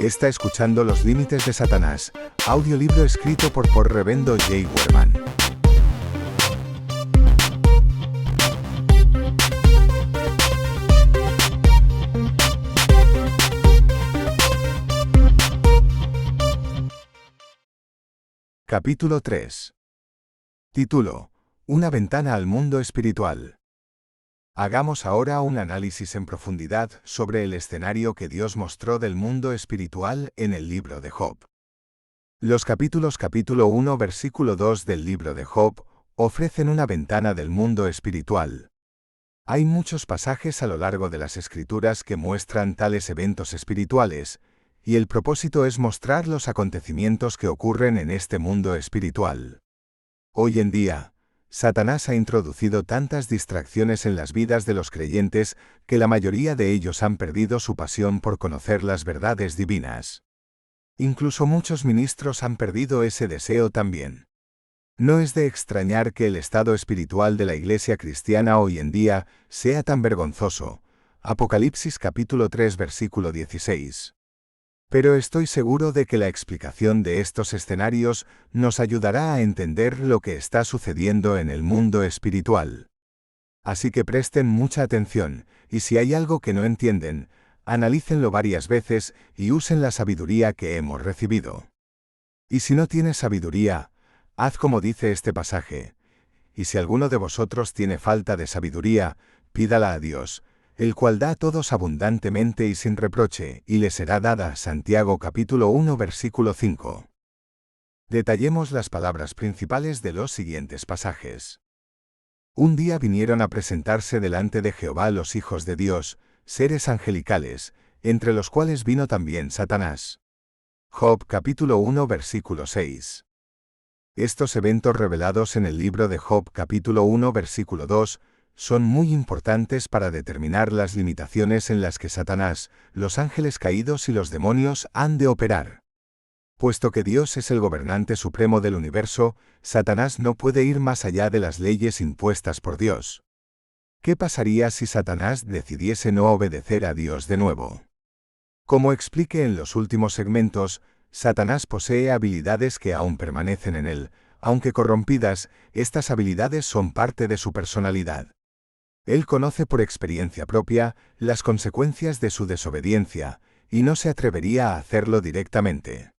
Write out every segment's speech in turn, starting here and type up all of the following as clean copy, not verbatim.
Está escuchando Los límites de Satanás, audiolibro escrito por Reverendo J. Wellman. Capítulo 3. Título: Una ventana al mundo espiritual. Hagamos ahora un análisis en profundidad sobre el escenario que Dios mostró del mundo espiritual en el libro de Job. Los capítulo 1 versículo 2 del libro de Job ofrecen una ventana del mundo espiritual. Hay muchos pasajes a lo largo de las Escrituras que muestran tales eventos espirituales, y el propósito es mostrar los acontecimientos que ocurren en este mundo espiritual. Hoy en día, Satanás ha introducido tantas distracciones en las vidas de los creyentes que la mayoría de ellos han perdido su pasión por conocer las verdades divinas. Incluso muchos ministros han perdido ese deseo también. No es de extrañar que el estado espiritual de la iglesia cristiana hoy en día sea tan vergonzoso. Apocalipsis capítulo 3 versículo 16. Pero estoy seguro de que la explicación de estos escenarios nos ayudará a entender lo que está sucediendo en el mundo espiritual. Así que presten mucha atención, y si hay algo que no entienden, analícenlo varias veces y usen la sabiduría que hemos recibido. Y si no tienes sabiduría, haz como dice este pasaje. Y si alguno de vosotros tiene falta de sabiduría, pídala a Dios, el cual da a todos abundantemente y sin reproche, y le será dada. Santiago capítulo 1 versículo 5. Detallemos las palabras principales de los siguientes pasajes. Un día vinieron a presentarse delante de Jehová los hijos de Dios, seres angelicales, entre los cuales vino también Satanás. Job capítulo 1 versículo 6. Estos eventos revelados en el libro de Job capítulo 1 versículo 2 son muy importantes para determinar las limitaciones en las que Satanás, los ángeles caídos y los demonios han de operar. Puesto que Dios es el gobernante supremo del universo, Satanás no puede ir más allá de las leyes impuestas por Dios. ¿Qué pasaría si Satanás decidiese no obedecer a Dios de nuevo? Como expliqué en los últimos segmentos, Satanás posee habilidades que aún permanecen en él, aunque corrompidas, estas habilidades son parte de su personalidad. Él conoce por experiencia propia las consecuencias de su desobediencia, y no se atrevería a hacerlo directamente.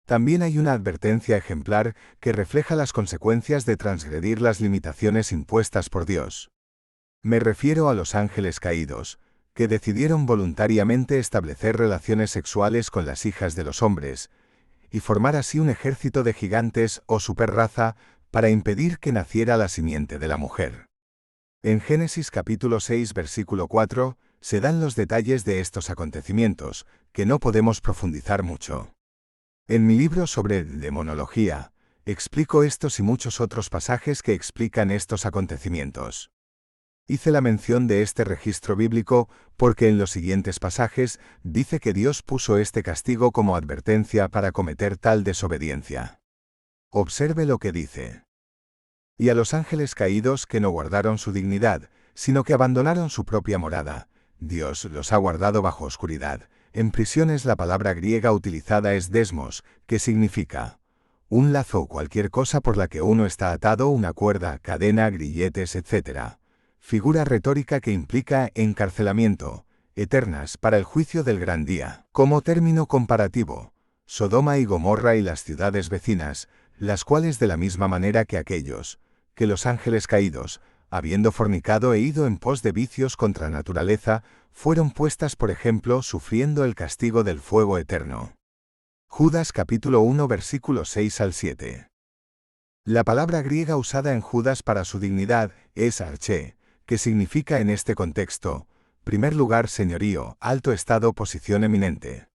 También hay una advertencia ejemplar que refleja las consecuencias de transgredir las limitaciones impuestas por Dios. Me refiero a los ángeles caídos, que decidieron voluntariamente establecer relaciones sexuales con las hijas de los hombres, y formar así un ejército de gigantes o superraza para impedir que naciera la simiente de la mujer. En Génesis capítulo 6 versículo 4, se dan los detalles de estos acontecimientos, que no podemos profundizar mucho. En mi libro sobre demonología, explico estos y muchos otros pasajes que explican estos acontecimientos. Hice la mención de este registro bíblico porque en los siguientes pasajes dice que Dios puso este castigo como advertencia para cometer tal desobediencia. Observe lo que dice. Y a los ángeles caídos que no guardaron su dignidad, sino que abandonaron su propia morada, Dios los ha guardado bajo oscuridad. En prisiones la palabra griega utilizada es desmos, que significa un lazo o cualquier cosa por la que uno está atado, una cuerda, cadena, grilletes, etc. Figura retórica que implica encarcelamiento, eternas para el juicio del gran día. Como término comparativo, Sodoma y Gomorra y las ciudades vecinas, las cuales de la misma manera que aquellos, que los ángeles caídos, habiendo fornicado e ido en pos de vicios contra naturaleza, fueron puestas por ejemplo sufriendo el castigo del fuego eterno. Judas capítulo 1 versículos 6 al 7. La palabra griega usada en Judas para su dignidad es arché, que significa en este contexto, primer lugar señorío, alto estado, posición eminente.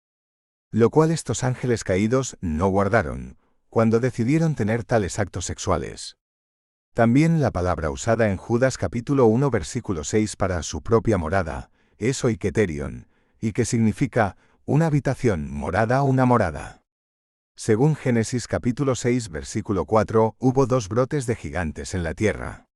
Lo cual estos ángeles caídos no guardaron, cuando decidieron tener tales actos sexuales. También la palabra usada en Judas capítulo 1 versículo 6 para su propia morada, es oiketerion, y que significa una habitación, morada, una morada. Según Génesis capítulo 6 versículo 4, hubo dos brotes de gigantes en la tierra.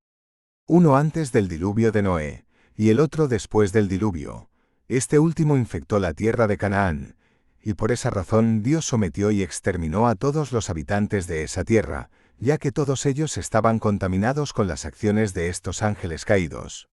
Uno antes del diluvio de Noé, y el otro después del diluvio. Este último infectó la tierra de Canaán, y por esa razón Dios sometió y exterminó a todos los habitantes de esa tierra, ya que todos ellos estaban contaminados con las acciones de estos ángeles caídos.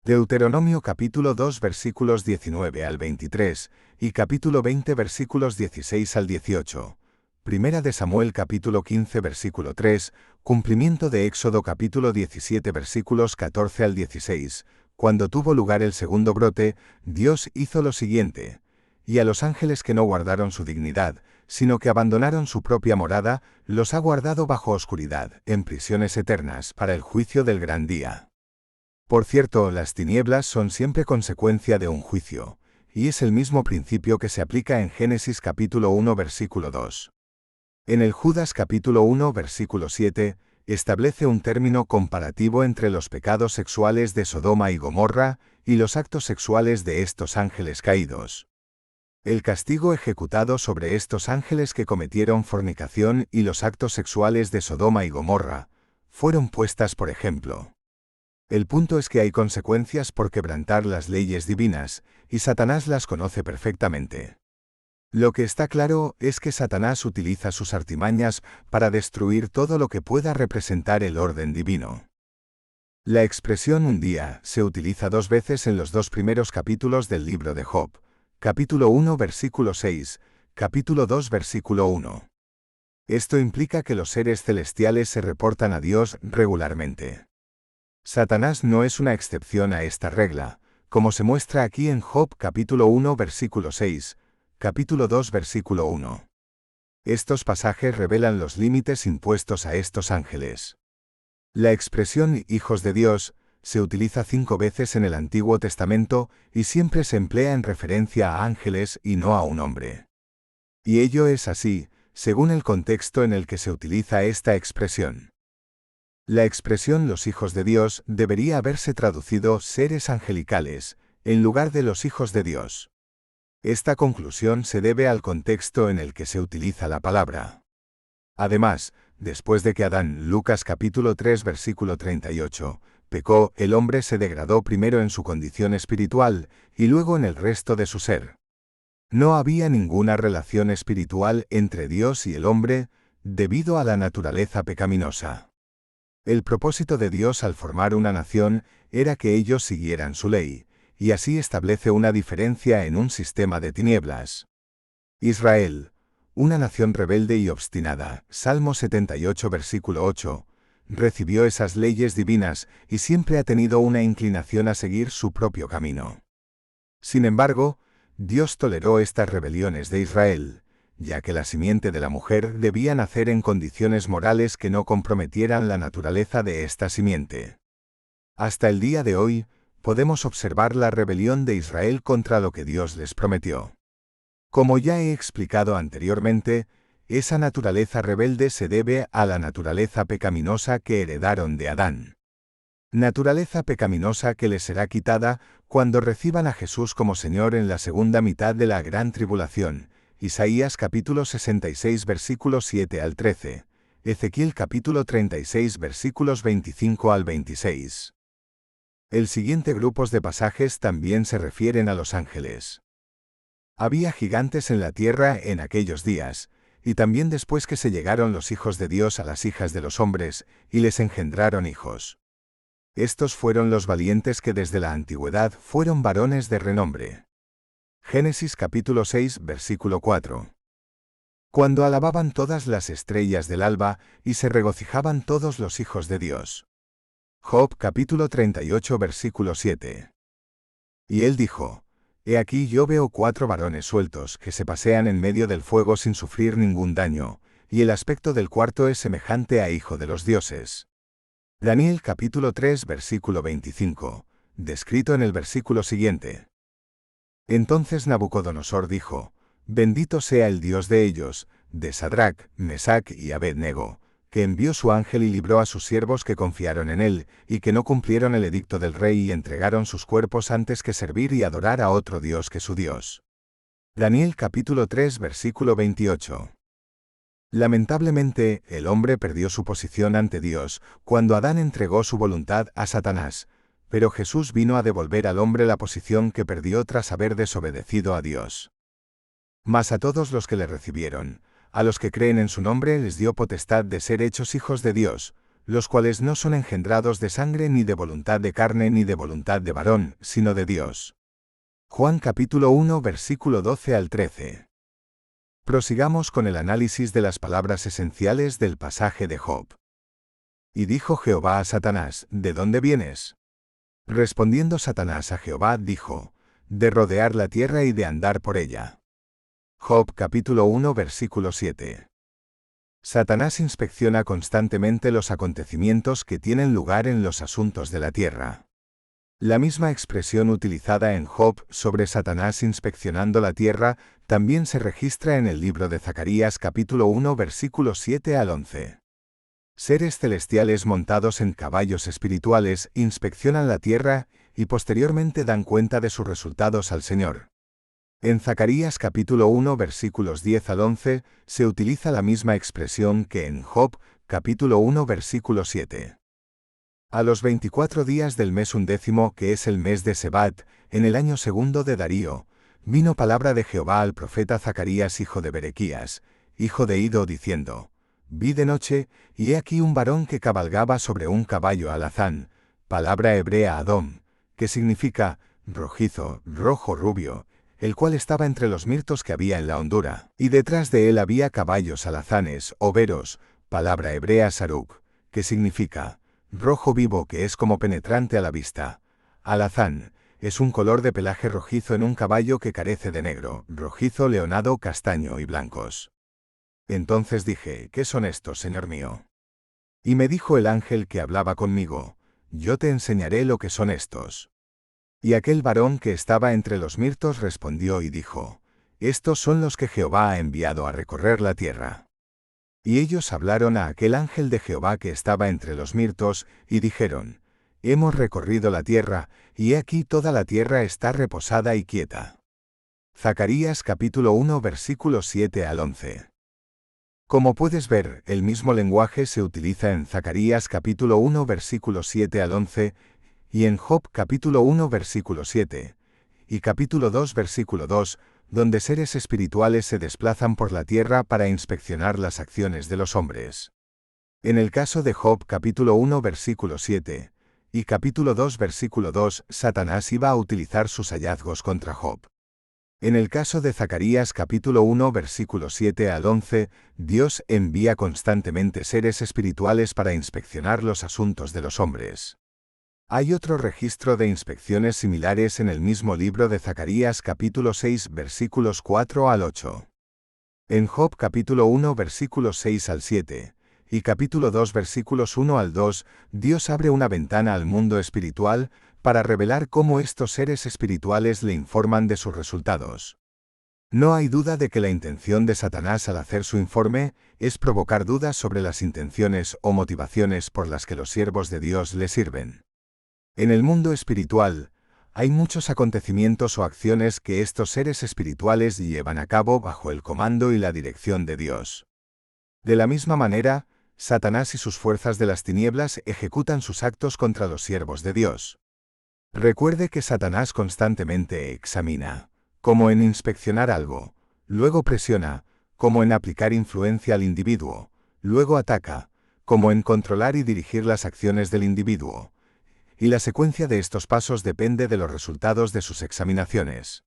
Deuteronomio capítulo 2 versículos 19 al 23 y capítulo 20 versículos 16 al 18. Primera de Samuel capítulo 15 versículo 3, cumplimiento de Éxodo capítulo 17 versículos 14 al 16. Cuando tuvo lugar el segundo brote, Dios hizo lo siguiente. Y a los ángeles que no guardaron su dignidad, sino que abandonaron su propia morada, los ha guardado bajo oscuridad, en prisiones eternas, para el juicio del gran día. Por cierto, las tinieblas son siempre consecuencia de un juicio, y es el mismo principio que se aplica en Génesis capítulo 1 versículo 2. En el Judas capítulo 1 versículo 7, establece un término comparativo entre los pecados sexuales de Sodoma y Gomorra y los actos sexuales de estos ángeles caídos. El castigo ejecutado sobre estos ángeles que cometieron fornicación y los actos sexuales de Sodoma y Gomorra fueron puestas por ejemplo. El punto es que hay consecuencias por quebrantar las leyes divinas, y Satanás las conoce perfectamente. Lo que está claro es que Satanás utiliza sus artimañas para destruir todo lo que pueda representar el orden divino. La expresión un día se utiliza 2 veces en los 2 primeros capítulos del libro de Job, capítulo 1 versículo 6, capítulo 2 versículo 1. Esto implica que los seres celestiales se reportan a Dios regularmente. Satanás no es una excepción a esta regla, como se muestra aquí en Job capítulo 1 versículo 6, capítulo 2 versículo 1. Estos pasajes revelan los límites impuestos a estos ángeles. La expresión hijos de Dios se utiliza 5 veces en el Antiguo Testamento y siempre se emplea en referencia a ángeles y no a un hombre. Y ello es así, según el contexto en el que se utiliza esta expresión. La expresión los hijos de Dios debería haberse traducido seres angelicales, en lugar de los hijos de Dios. Esta conclusión se debe al contexto en el que se utiliza la palabra. Además, después de que Adán, Lucas capítulo 3 versículo 38, pecó, el hombre se degradó primero en su condición espiritual y luego en el resto de su ser. No había ninguna relación espiritual entre Dios y el hombre, debido a la naturaleza pecaminosa. El propósito de Dios al formar una nación era que ellos siguieran su ley, y así establece una diferencia en un sistema de tinieblas. Israel, una nación rebelde y obstinada, Salmo 78 versículo 8, recibió esas leyes divinas y siempre ha tenido una inclinación a seguir su propio camino. Sin embargo, Dios toleró estas rebeliones de Israel, ya que la simiente de la mujer debía nacer en condiciones morales que no comprometieran la naturaleza de esta simiente. Hasta el día de hoy, podemos observar la rebelión de Israel contra lo que Dios les prometió. Como ya he explicado anteriormente, esa naturaleza rebelde se debe a la naturaleza pecaminosa que heredaron de Adán. Naturaleza pecaminosa que les será quitada cuando reciban a Jesús como Señor en la segunda mitad de la gran tribulación, Isaías capítulo 66 versículos 7 al 13, Ezequiel capítulo 36 versículos 25 al 26. El siguiente grupos de pasajes también se refieren a los ángeles. Había gigantes en la tierra en aquellos días, y también después que se llegaron los hijos de Dios a las hijas de los hombres, y les engendraron hijos. Estos fueron los valientes que desde la antigüedad fueron varones de renombre. Génesis capítulo 6 versículo 4. Cuando alababan todas las estrellas del alba, y se regocijaban todos los hijos de Dios. Job capítulo 38 versículo 7. Y él dijo, He aquí yo veo 4 varones sueltos que se pasean en medio del fuego sin sufrir ningún daño, y el aspecto del cuarto es semejante a hijo de los dioses. Daniel capítulo 3 versículo 25, descrito en el versículo siguiente. Entonces Nabucodonosor dijo, Bendito sea el Dios de ellos, de Sadrac, Mesac y Abed-nego, que envió su ángel y libró a sus siervos que confiaron en él, y que no cumplieron el edicto del rey y entregaron sus cuerpos antes que servir y adorar a otro Dios que su Dios. Daniel capítulo 3 versículo 28. Lamentablemente, el hombre perdió su posición ante Dios cuando Adán entregó su voluntad a Satanás, pero Jesús vino a devolver al hombre la posición que perdió tras haber desobedecido a Dios. Mas a todos los que le recibieron, a los que creen en su nombre les dio potestad de ser hechos hijos de Dios, los cuales no son engendrados de sangre ni de voluntad de carne ni de voluntad de varón, sino de Dios. Juan capítulo 1 versículo 12 al 13. Prosigamos con el análisis de las palabras esenciales del pasaje de Job. Y dijo Jehová a Satanás, ¿de dónde vienes? Respondiendo Satanás a Jehová, dijo, de rodear la tierra y de andar por ella. Job capítulo 1 versículo 7. Satanás inspecciona constantemente los acontecimientos que tienen lugar en los asuntos de la tierra. La misma expresión utilizada en Job sobre Satanás inspeccionando la tierra también se registra en el libro de Zacarías capítulo 1 versículos 7 al 11. Seres celestiales montados en caballos espirituales inspeccionan la tierra y posteriormente dan cuenta de sus resultados al Señor. En Zacarías capítulo 1 versículos 10 al 11 se utiliza la misma expresión que en Job capítulo 1 versículo 7. A los 24 días del mes 11, que es el mes de Sebat, en el año segundo de Darío, vino palabra de Jehová al profeta Zacarías hijo de Berequías, hijo de Ido, diciendo, vi de noche, y he aquí un varón que cabalgaba sobre un caballo alazán, palabra hebrea Adom, que significa rojizo, rojo, rubio, el cual estaba entre los mirtos que había en la hondura, y detrás de él había caballos alazanes, overos, palabra hebrea Saruk, que significa rojo vivo, que es como penetrante a la vista. Alazán es un color de pelaje rojizo en un caballo que carece de negro, rojizo, leonado, castaño y blancos. Entonces dije, ¿qué son estos, Señor mío? Y me dijo el ángel que hablaba conmigo, yo te enseñaré lo que son estos. Y aquel varón que estaba entre los mirtos respondió y dijo, estos son los que Jehová ha enviado a recorrer la tierra. Y ellos hablaron a aquel ángel de Jehová que estaba entre los mirtos, y dijeron, hemos recorrido la tierra, y he aquí toda la tierra está reposada y quieta. Zacarías capítulo 1 versículos 7 al 11. Como puedes ver, el mismo lenguaje se utiliza en Zacarías capítulo 1 versículos 7 al 11, y en Job capítulo 1 versículo 7, y capítulo 2 versículo 2, donde seres espirituales se desplazan por la tierra para inspeccionar las acciones de los hombres. En el caso de Job capítulo 1 versículo 7, y capítulo 2 versículo 2, Satanás iba a utilizar sus hallazgos contra Job. En el caso de Zacarías capítulo 1 versículo 7 al 11, Dios envía constantemente seres espirituales para inspeccionar los asuntos de los hombres. Hay otro registro de inspecciones similares en el mismo libro de Zacarías capítulo 6 versículos 4 al 8. En Job capítulo 1 versículos 6 al 7, y capítulo 2 versículos 1 al 2, Dios abre una ventana al mundo espiritual para revelar cómo estos seres espirituales le informan de sus resultados. No hay duda de que la intención de Satanás al hacer su informe es provocar dudas sobre las intenciones o motivaciones por las que los siervos de Dios le sirven. En el mundo espiritual, hay muchos acontecimientos o acciones que estos seres espirituales llevan a cabo bajo el comando y la dirección de Dios. De la misma manera, Satanás y sus fuerzas de las tinieblas ejecutan sus actos contra los siervos de Dios. Recuerde que Satanás constantemente examina, como en inspeccionar algo, luego presiona, como en aplicar influencia al individuo, luego ataca, como en controlar y dirigir las acciones del individuo. Y la secuencia de estos pasos depende de los resultados de sus examinaciones.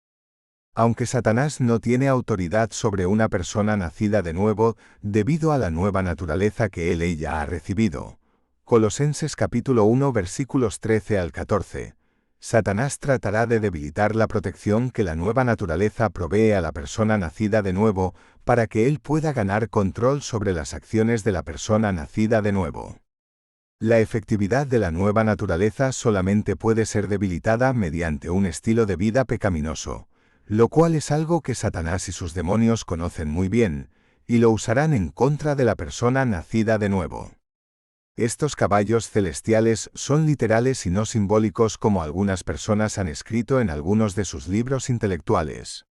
Aunque Satanás no tiene autoridad sobre una persona nacida de nuevo debido a la nueva naturaleza que ella ha recibido. Colosenses capítulo 1 versículos 13 al 14. Satanás tratará de debilitar la protección que la nueva naturaleza provee a la persona nacida de nuevo para que él pueda ganar control sobre las acciones de la persona nacida de nuevo. La efectividad de la nueva naturaleza solamente puede ser debilitada mediante un estilo de vida pecaminoso, lo cual es algo que Satanás y sus demonios conocen muy bien, y lo usarán en contra de la persona nacida de nuevo. Estos caballos celestiales son literales y no simbólicos como algunas personas han escrito en algunos de sus libros intelectuales.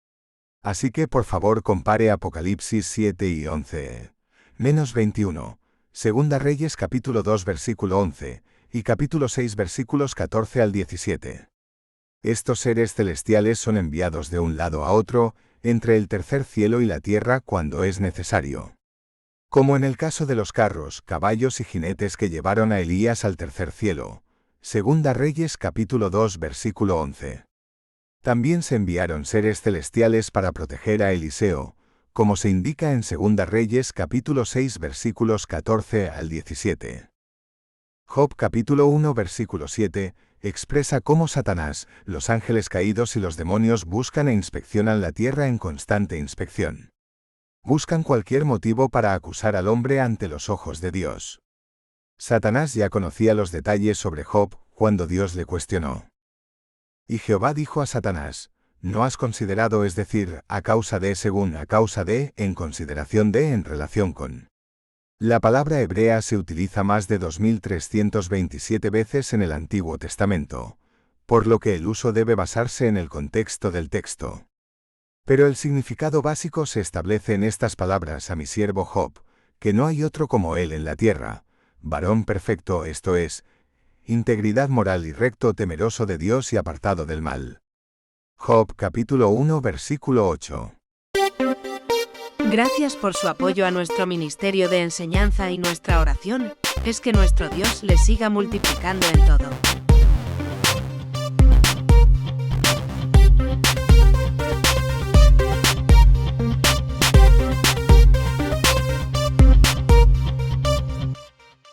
Así que por favor compare Apocalipsis 7 y 11. -21. Segunda Reyes capítulo 2 versículo 11, y capítulo 6 versículos 14 al 17. Estos seres celestiales son enviados de un lado a otro, entre el tercer cielo y la tierra cuando es necesario. Como en el caso de los carros, caballos y jinetes que llevaron a Elías al tercer cielo. Segunda Reyes capítulo 2 versículo 11. También se enviaron seres celestiales para proteger a Eliseo, como se indica en Segunda Reyes capítulo 6 versículos 14 al 17. Job capítulo 1 versículo 7 expresa cómo Satanás, los ángeles caídos y los demonios buscan e inspeccionan la tierra en constante inspección. Buscan cualquier motivo para acusar al hombre ante los ojos de Dios. Satanás ya conocía los detalles sobre Job cuando Dios le cuestionó. Y Jehová dijo a Satanás, ¿no has considerado, es decir, a causa de, según a causa de, en consideración de, en relación con? La palabra hebrea se utiliza más de 2327 veces en el Antiguo Testamento, por lo que el uso debe basarse en el contexto del texto. Pero el significado básico se establece en estas palabras a mi siervo Job, que no hay otro como él en la tierra, varón perfecto, esto es, integridad moral y recto, temeroso de Dios y apartado del mal. Job capítulo 1 versículo 8. Gracias por su apoyo a nuestro ministerio de enseñanza y nuestra oración es que nuestro Dios le siga multiplicando en todo.